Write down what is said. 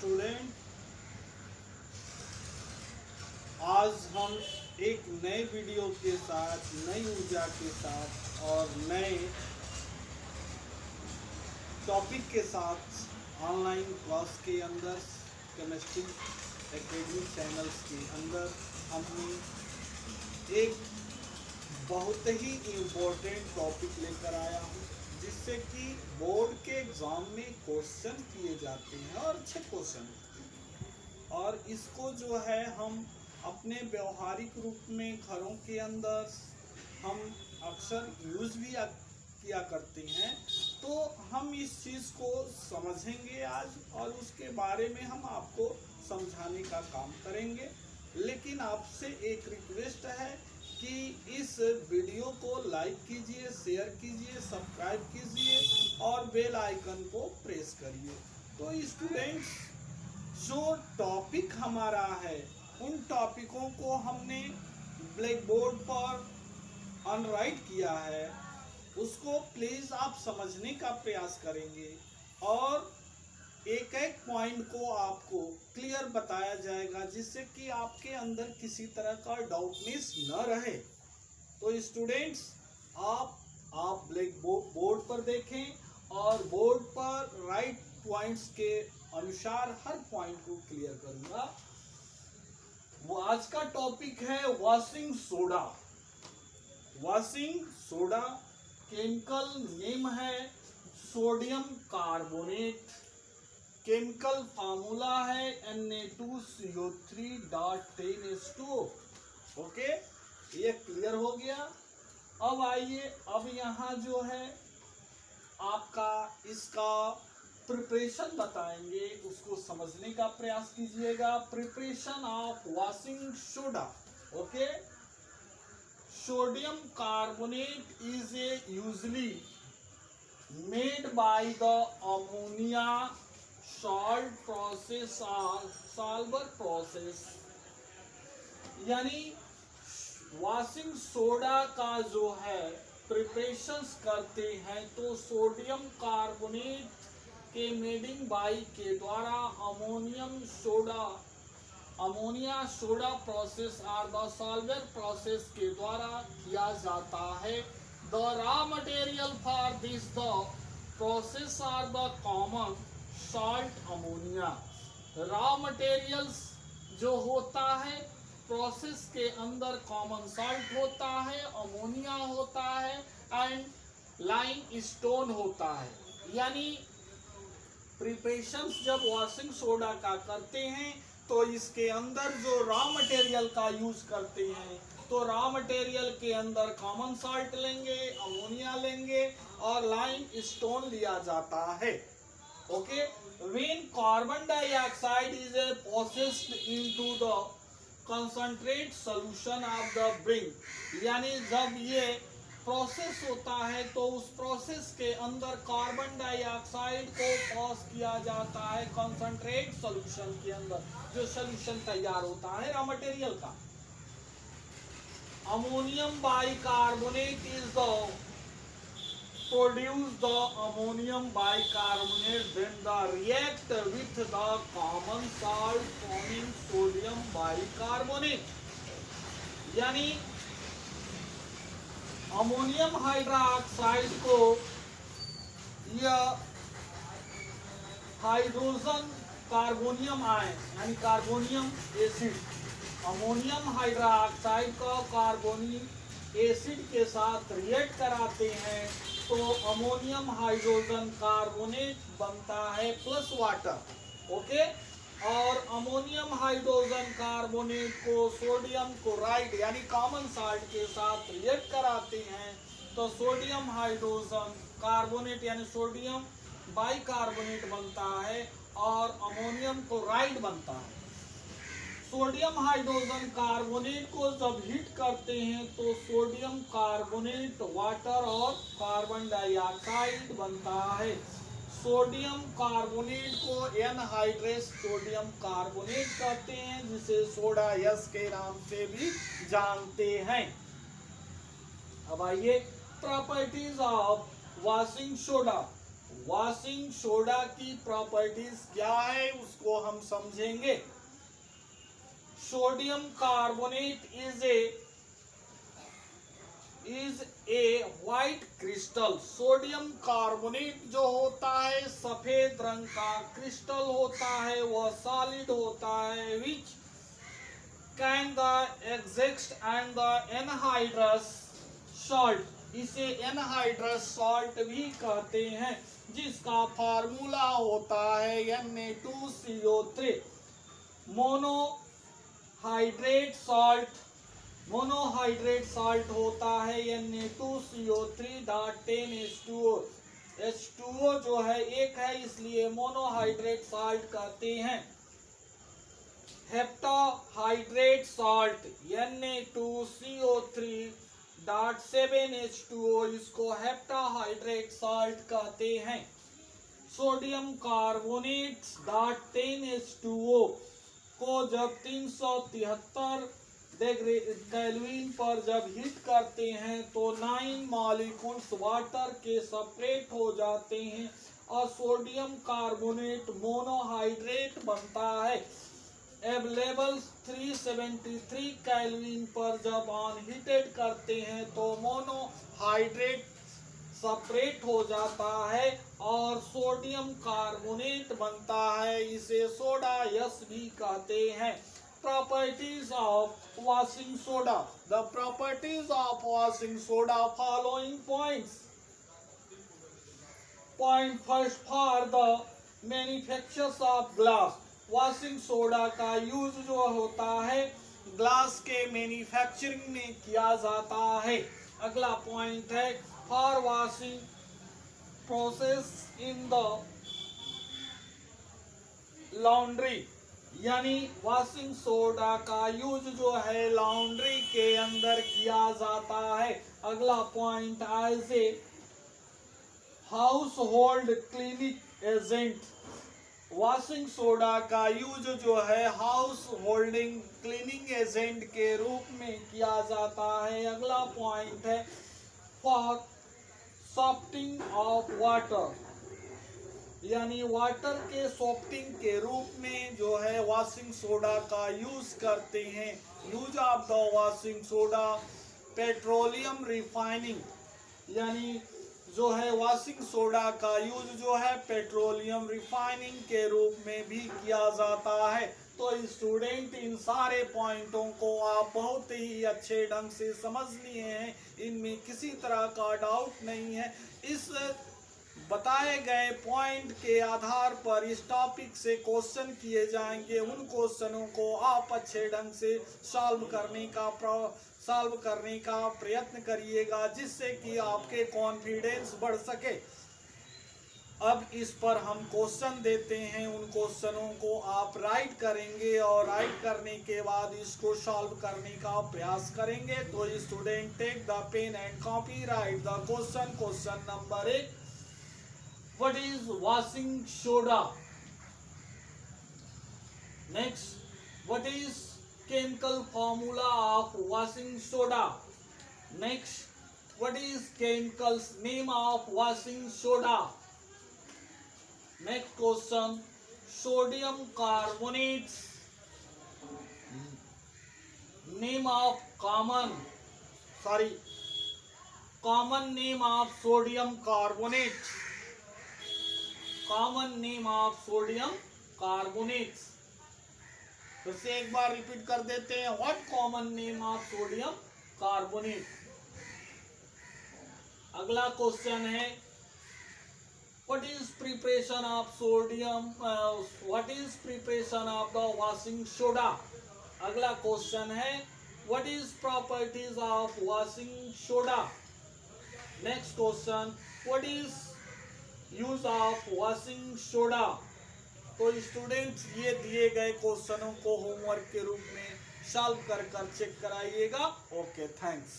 Student, आज हम एक नए वीडियो के साथ, नई ऊर्जा के साथ और नए टॉपिक के साथ ऑनलाइन क्लास के अंदर केमिस्ट्री एकेडमी चैनल्स के अंदर हमने एक बहुत ही इम्पोर्टेंट टॉपिक लेकर आया हूँ, जिससे कि बोर्ड के एग्ज़ाम में क्वेश्चन किए जाते हैं और अच्छे क्वेश्चन, और इसको जो है हम अपने व्यवहारिक रूप में घरों के अंदर हम अक्सर यूज़ भी किया करते हैं। तो हम इस चीज़ को समझेंगे आज और उसके बारे में हम आपको समझाने का काम करेंगे। लेकिन आपसे एक रिक्वेस्ट है कि इस वीडियो को लाइक कीजिए, शेयर कीजिए, सब्सक्राइब कीजिए और बेल आइकन को प्रेस करिए। तो स्टूडेंट्स, जो टॉपिक हमारा है उन टॉपिकों को हमने ब्लैक बोर्ड पर अनराइट किया है, उसको प्लीज़ आप समझने का प्रयास करेंगे और एक एक पॉइंट को आपको क्लियर बताया जाएगा, जिससे कि आपके अंदर किसी तरह का डाउटनेस न रहे। तो स्टूडेंट्स, आप ब्लैक बोर्ड पर देखें और बोर्ड पर राइट पॉइंट्स के अनुसार हर पॉइंट को क्लियर करूंगा। वो आज का टॉपिक है washing soda. Washing soda chemical name है सोडियम कार्बोनेट। केमिकल फार्मूला है Na2CO3.10H2O। ओके, ये क्लियर हो गया। अब आइए, अब यहाँ जो है आपका इसका प्रिपरेशन बताएंगे, उसको समझने का प्रयास कीजिएगा। Preparation of washing soda. Okay, sodium carbonate is a usually made by the ammonia salt process और सॉल्वर प्रोसेस। यानी वॉशिंग सोडा का जो है प्रिपरेशंस करते हैं तो सोडियम कार्बोनेट के मेडिंग बाई के द्वारा अमोनिया सोडा प्रोसेस और द सॉल्वर प्रोसेस के द्वारा किया जाता है। The raw material for this the process are the common salt ammonia. Raw materials जो होता है प्रोसेस के अंदर कॉमन सॉल्ट होता है, अमोनिया होता है एंड लाइम स्टोन होता है। यानी प्रिपरेशंस जब वॉशिंग सोडा का करते हैं तो इसके अंदर जो रॉ मटेरियल का यूज करते हैं, तो रॉ मटेरियल के अंदर कॉमन सॉल्ट लेंगे, अमोनिया लेंगे और लाइम स्टोन लिया जाता है। Okay, when carbon dioxide is processed into the concentrate solution of the brine, यानी जब ये प्रोसेस होता है तो उस प्रोसेस के अंदर कार्बन डाइऑक्साइड को पास किया जाता है कंसंट्रेट सॉल्यूशन के अंदर, जो सॉल्यूशन तैयार होता है रॉ मटेरियल का। Ammonium bicarbonate is the produce the ammonium bicarbonate, then the react with the common salt forming sodium bicarbonate। यानी अमोनियम हाइड्रोक्साइड को यह हाइड्रोजन कार्बोनियम आयन यानी कार्बोनियम एसिड, अमोनियम हाइड्रोक्साइड को कार्बोनिक एसिड के साथ react कराते हैं तो अमोनियम हाइड्रोजन कार्बोनेट बनता है प्लस वाटर। ओके, और अमोनियम हाइड्रोजन कार्बोनेट को सोडियम क्लोराइड यानी कॉमन सॉल्ट के साथ रिएक्ट कराते हैं तो सोडियम हाइड्रोजन कार्बोनेट यानी सोडियम बाइकार्बोनेट बनता है और अमोनियम क्लोराइड बनता है। सोडियम हाइड्रोजन कार्बोनेट को जब हीट करते हैं तो सोडियम कार्बोनेट वाटर और कार्बन डाइऑक्साइड बनता है। सोडियम कार्बोनेट को एनहाइड्रेट सोडियम कार्बोनेट कहते हैं, जिसे सोडा यस के नाम से भी जानते हैं। अब आइए properties of washing soda. Washing soda की प्रॉपर्टीज क्या है उसको हम समझेंगे। Sodium carbonate is a white crystal. Sodium carbonate जो होता है सफेद रंग का क्रिस्टल होता है, वह सॉलिड होता है, which can the exist and the anhydrous salt, इसे एनहाइड्रस सॉल्ट भी कहते हैं, जिसका फार्मूला होता है Na2CO3। मोनोहाइड्रेट सॉल्ट होता है Na2CO3.10H2O। H2O जो है एक है, इसलिए मोनोहाइड्रेट सॉल्ट कहते हैं। हेप्टाहाइड्रेट सॉल्ट Na2CO3.7H2O, इसको हेप्टाहाइड्रेट सॉल्ट कहते हैं। सोडियम कार्बोनेट .10H2O को जब 373 डिग्री केल्विन पर जब हीट करते हैं तो 9 मॉलिक्यूल्स वाटर के सेपरेट हो जाते हैं और सोडियम कार्बोनेट मोनोहाइड्रेट बनता है। अवेलेबल 373 केल्विन पर जब अनहीटेड करते हैं तो मोनोहाइड्रेट सेपरेट हो जाता है और सोडियम कार्बोनेट बनता है, इसे सोडा यस भी कहते हैं। Properties of washing soda. The properties of washing soda following points. Point first, for the manufacturers of glass. Washing soda का यूज जो होता है ग्लास के मैन्युफैक्चरिंग में किया जाता है। अगला पॉइंट है for washing process in the laundry, यानी वॉशिंग सोडा का यूज जो है लॉन्ड्री के अंदर किया जाता है। अगला point as a household cleaning agent, washing soda का यूज जो है हाउस होल्डिंग क्लीनिंग एजेंट के रूप में किया जाता है। अगला पॉइंट है फॉर सॉफ्टिंग ऑफ वाटर, यानी वाटर के सॉफ्टिंग के रूप में जो है वॉशिंग सोडा का यूज करते हैं। Use of the washing soda petroleum refining, यानी जो है वॉशिंग सोडा का यूज जो है पेट्रोलियम रिफाइनिंग के रूप में भी किया जाता है। तो स्टूडेंट इन सारे पॉइंटों को आप बहुत ही अच्छे ढंग से समझ लिए हैं, इनमें किसी तरह का डाउट नहीं है। इस बताए गए पॉइंट के आधार पर इस टॉपिक से क्वेश्चन किए जाएंगे। उन क्वेश्चनों को आप अच्छे ढंग से सॉल्व करने का प्रयत्न करिएगा, जिससे कि आपके कॉन्फिडेंस बढ़ सके। अब इस पर हम क्वेश्चन देते हैं, उन क्वेश्चनों को आप राइट करेंगे और राइट करने के बाद इसको सॉल्व करने का प्रयास करेंगे। तो student take the pen and copy, write the question. Question number 1, what is washing soda? Next, what is chemical formula of washing soda? Next, what is chemicals name of washing soda? Next question, sodium carbonates name of common name of sodium carbonate. Common name of sodium carbonates. फिर से एक बार repeat कर देते हैं, what common name of sodium carbonate. अगला question है what is preparation of sodium, what is preparation of the washing soda. अगला question है what is properties of washing soda. Next question, what is use of washing soda. तो students ये दिए गए क्वेश्चनों को homework के रूप में सॉल्व कर चेक कराइएगा। Okay, thanks.